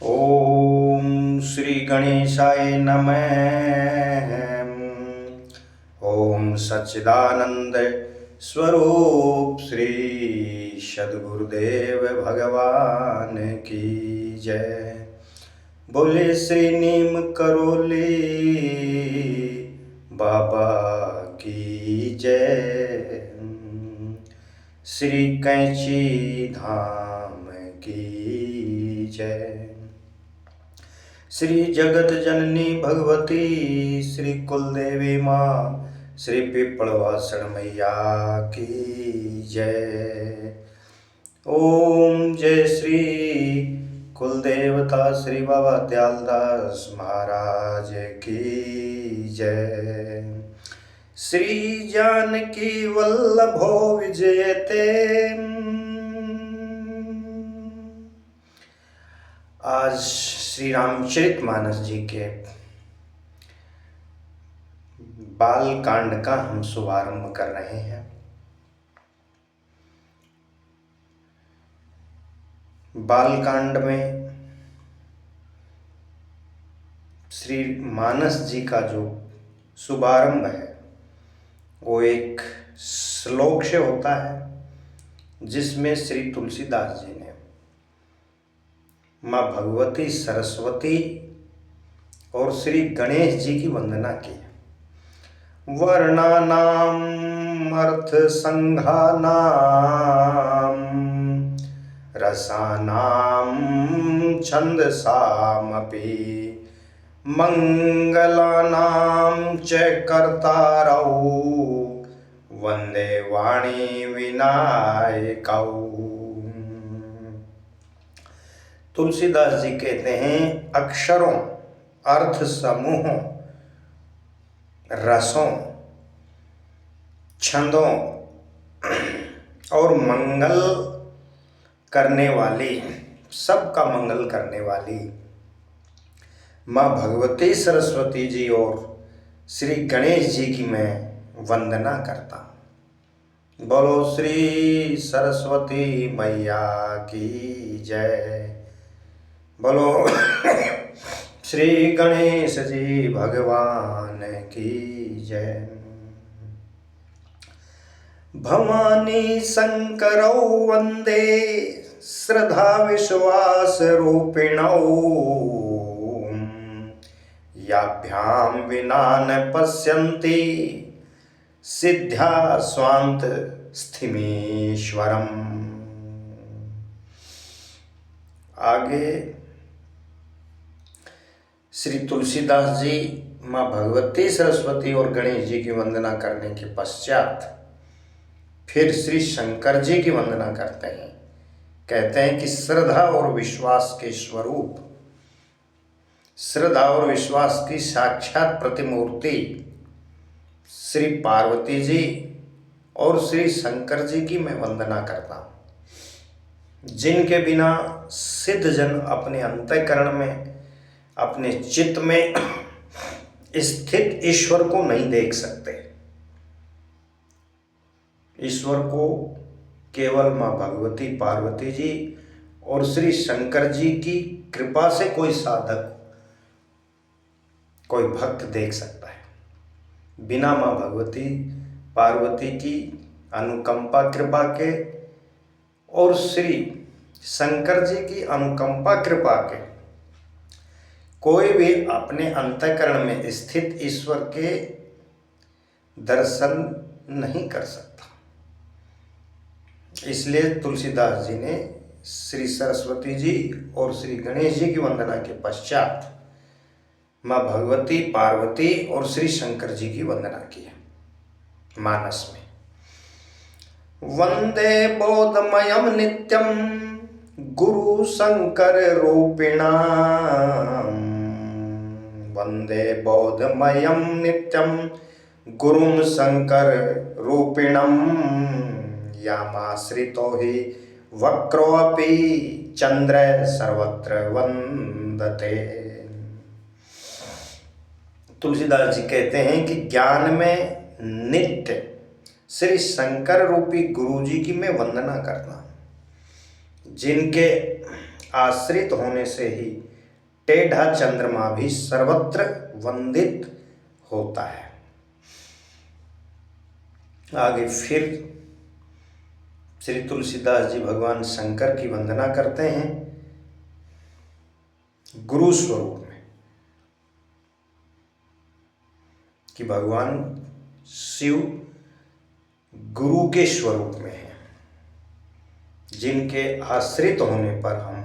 ओम श्री गणेशाय नमः। ओम सच्चिदानंद स्वरूप श्री सद्गुरुदेव भगवान की जय। बोले श्री नीम करोली बाबा की जय। श्री कैंची धाम की जय। श्री जगत जननी भगवती श्री कुलदेवी माँ श्री पिपलवासण मैया की जय। ओम जय श्री कुलदेवता श्री बाबा दयालदास महाराज की जय। श्री जानकी वल्लभो विजयते। आज श्री रामचरितमानस जी के बाल कांड का हम शुभारंभ कर रहे हैं। बाल कांड में श्री मानस जी का जो शुभारंभ है वो एक श्लोक से होता है जिसमें श्री तुलसीदास जी ने माँ भगवती सरस्वती और श्री गणेश जी की वंदना की। वर्णानाम अर्थ संघानाम रसानाम छंदसामपि मंगलानां च कर्तारौ वंदे वाणी विनायकौ। तुलसीदास जी कहते हैं अक्षरों, अर्थ समूहों, रसों, छंदों और मंगल करने वाली, सबका मंगल करने वाली माँ भगवती सरस्वती जी और श्री गणेश जी की मैं वंदना करता हूँ। बोलो श्री सरस्वती मैया की जय। बोलो श्री गणेश जी भगवान की जय। भवानी शंकरौ वंदे श्रद्धा विश्वास रूपिणौ याभ्याम विना न पश्यन्ति सिद्ध्या स्वांत स्थिमीश्वरम। आगे श्री तुलसीदास जी माँ भगवती सरस्वती और गणेश जी की वंदना करने के पश्चात फिर श्री शंकर जी की वंदना करते हैं। कहते हैं कि श्रद्धा और विश्वास के स्वरूप, श्रद्धा और विश्वास की साक्षात प्रतिमूर्ति श्री पार्वती जी और श्री शंकर जी की मैं वंदना करता हूँ, जिनके बिना सिद्ध जन अपने अंतःकरण में, अपने चित्त में स्थित ईश्वर को नहीं देख सकते। ईश्वर को केवल माँ भगवती पार्वती जी और श्री शंकर जी की कृपा से कोई साधक, कोई भक्त देख सकता है। बिना माँ भगवती पार्वती की अनुकंपा कृपा के और श्री शंकर जी की अनुकंपा कृपा के कोई भी अपने अंतःकरण में स्थित ईश्वर के दर्शन नहीं कर सकता। इसलिए तुलसीदास जी ने श्री सरस्वती जी और श्री गणेश जी की वंदना के पश्चात माँ भगवती पार्वती और श्री शंकर जी की वंदना की है। मानस में वंदे बोधमयम नित्यम गुरु शंकर रूपिणा। वंदे बोधमयम नित्यम गुरुम शंकर रूपिणम यामाश्रितो हि वक्रोऽपि चंद्र सर्वत्र वंदते। तुलसीदास जी कहते हैं कि ज्ञान में नित्य श्री शंकर रूपी गुरु जी की मैं वंदना करता हूँ, जिनके आश्रित होने से ही टेढ़ा चंद्रमा भी सर्वत्र वंदित होता है। आगे फिर श्री तुलसीदास जी भगवान शंकर की वंदना करते हैं गुरु स्वरूप में, कि भगवान शिव गुरु के स्वरूप में है, जिनके आश्रित होने पर हम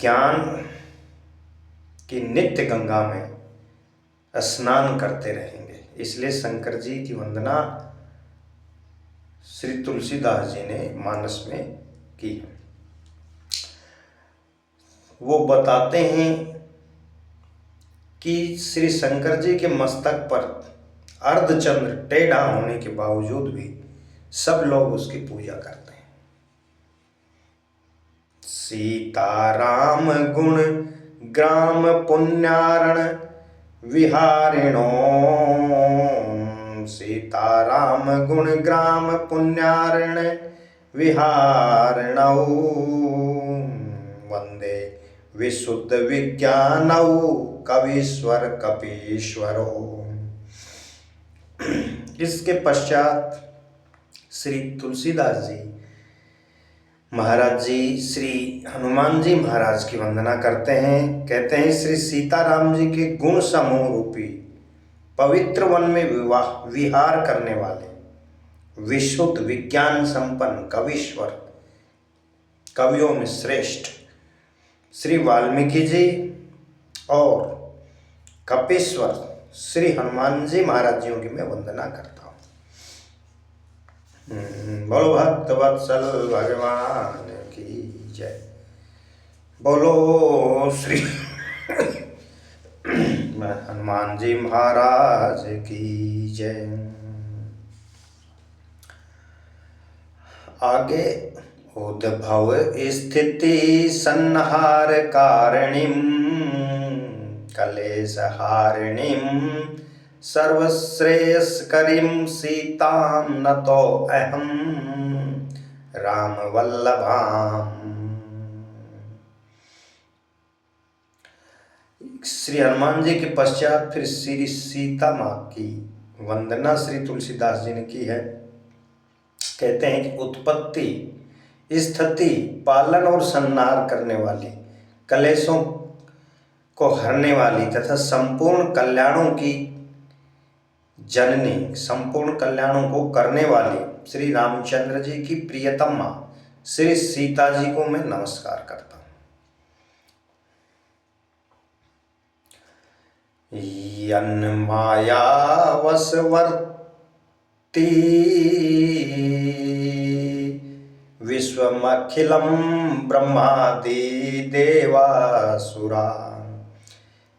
ज्ञान की नित्य गंगा में स्नान करते रहेंगे। इसलिए शंकर जी की वंदना श्री तुलसीदास जी ने मानस में की है। वो बताते हैं कि श्री शंकर जी के मस्तक पर अर्धचंद्र टेढ़ा होने के बावजूद भी सब लोग उसकी पूजा करते हैं। सीताराम गुण ग्राम पुण्यारण विहारिणो, सीताराम गुण ग्राम पुण्यारण विहारिणौ, वंदे विशुद्ध विज्ञानौ कवीश्वर कपीश्वरो। इसके पश्चात श्री तुलसीदास जी महाराज जी श्री हनुमान जी महाराज की वंदना करते हैं। कहते हैं श्री सीताराम जी के गुण समूह रूपी पवित्र वन में विहार करने वाले विशुद्ध विज्ञान संपन्न कवीश्वर, कवियों में श्रेष्ठ श्री वाल्मीकि जी और कपीश्वर श्री हनुमान जी महाराज जियों की मैं वंदना करता हूँ। बोलो भक्त वत्सल भगवान की जय। बोलो श्री हनुमान जी महाराज की जय। आगे उद्भव स्थिति संहार कारणीं कलेश हारिणीं सर्वश्रेयस्करीं सीतां नतो अहं राम वल्लभाम्। श्री हनुमान जी के पश्चात फिर श्री सीता माँ की वंदना श्री तुलसीदास जी ने की है। कहते हैं कि उत्पत्ति स्थिति पालन और संहार करने वाली, कलेशों को हरने वाली तथा संपूर्ण कल्याणों की जननी, संपूर्ण कल्याणों को करने वाली श्री रामचंद्र जी की प्रियतम माँ श्री सीता जी को मैं नमस्कार करता हूँ। यन् माया वशवर्ती विश्वमखिलं ब्रह्मादि देवासुरा,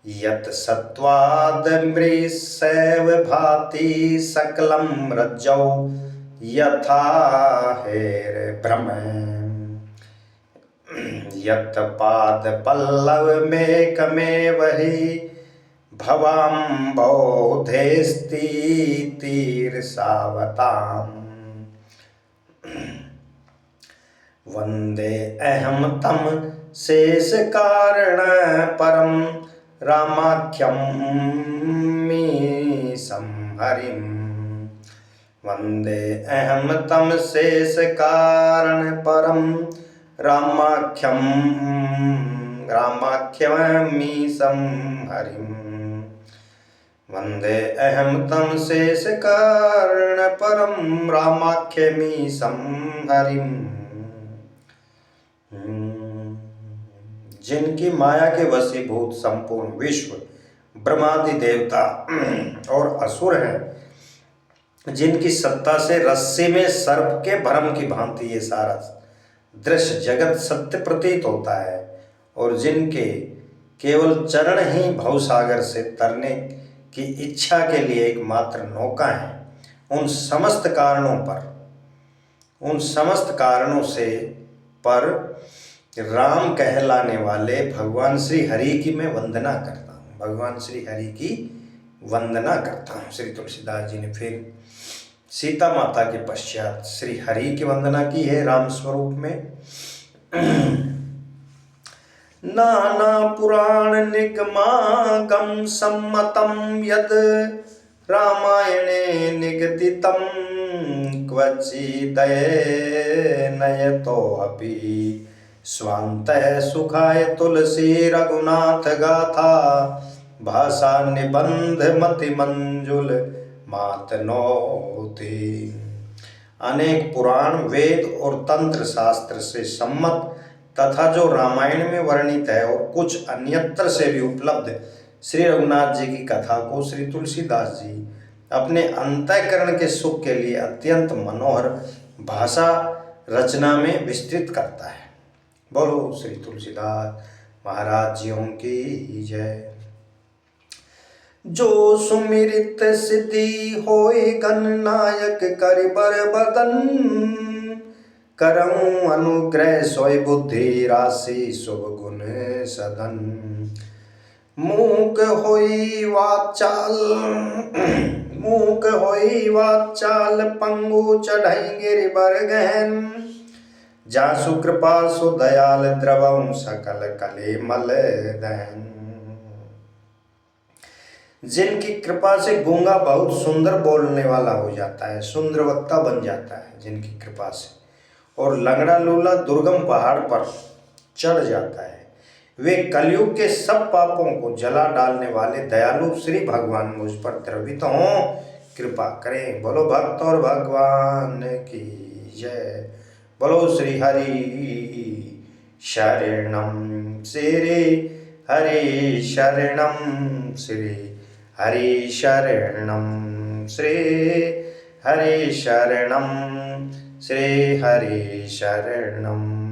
यत् सत्त्वादमृषैव भाति सकलं रज्जौ यथा हेरभ्रम, यत् पादपल्लवमेकमेव हि भवाम्बोधेस्तीर्षावताम्। वंदे अहं तं शेष कारण परम रामाख्यं मीशं हरिं। वंदे अहं तं शेष कारण परम रामाख्यमीशं हरिं। वंदे अहं तं शेष कारण परम रामाख्यमीशं हरिं। जिनकी माया के वशीभूत संपूर्ण विश्व ब्रह्मादि देवता और असुर हैं, जिनकी सत्ता से रस्सी में सर्प के भ्रम की भांति ये सारा दृश्य जगत सत्य प्रतीत होता है, और जिनके केवल चरण ही भवसागर से तरने की इच्छा के लिए एकमात्र नौका है, उन समस्त कारणों से पर राम कहलाने वाले भगवान श्री हरि की मैं वंदना करता हूँ। भगवान श्री हरि की वंदना करता हूँ। श्री तुलसीदास जी ने फिर सीता माता के पश्चात श्री हरि की वंदना की है राम स्वरूप में। नाना पुराण निगमागम सम्मतम यद रामायणे निगदितम क्वचिदयनयतो अपि स्वान्तः सुखाय तुलसी रघुनाथ गाथा भाषा निबंध मति मंजुल मात नौति। अनेक पुराण वेद और तंत्र शास्त्र से सम्मत तथा जो रामायण में वर्णित है और कुछ अन्यत्र से भी उपलब्ध श्री रघुनाथ जी की कथा को श्री तुलसीदास जी अपने अंतःकरण के सुख के लिए अत्यंत मनोहर भाषा रचना में विस्तृत करता है। बोलो श्री तुलसीदास महाराज जियों की जय। जो सुमिरित सिद्धि होय गणनायक कर बर बदन करऊं अनुग्रह सोय बुद्धि राशि शुभ गुण सदन। मूक होई वाचाल पंगु चढ़ई गिर बर गहन जासु कृपा सु दयाल द्रवं सकल कले मल दहन। जिनकी कृपा से गूंगा बहुत सुंदर बोलने वाला हो जाता है, सुंदर वक्ता बन जाता है जिनकी कृपा से, और लंगड़ा लूला दुर्गम पहाड़ पर चढ़ जाता है। वे कलयुग के सब पापों को जला डालने वाले दयालु श्री भगवान मुझ पर द्रवित हों, कृपा करें। बोलो भक्त और भगवान की जय। बोलो श्री हरि शरणम श्री हरि शरणम श्री हरि शरणम श्री हरि शरणम श्री हरि शरणम।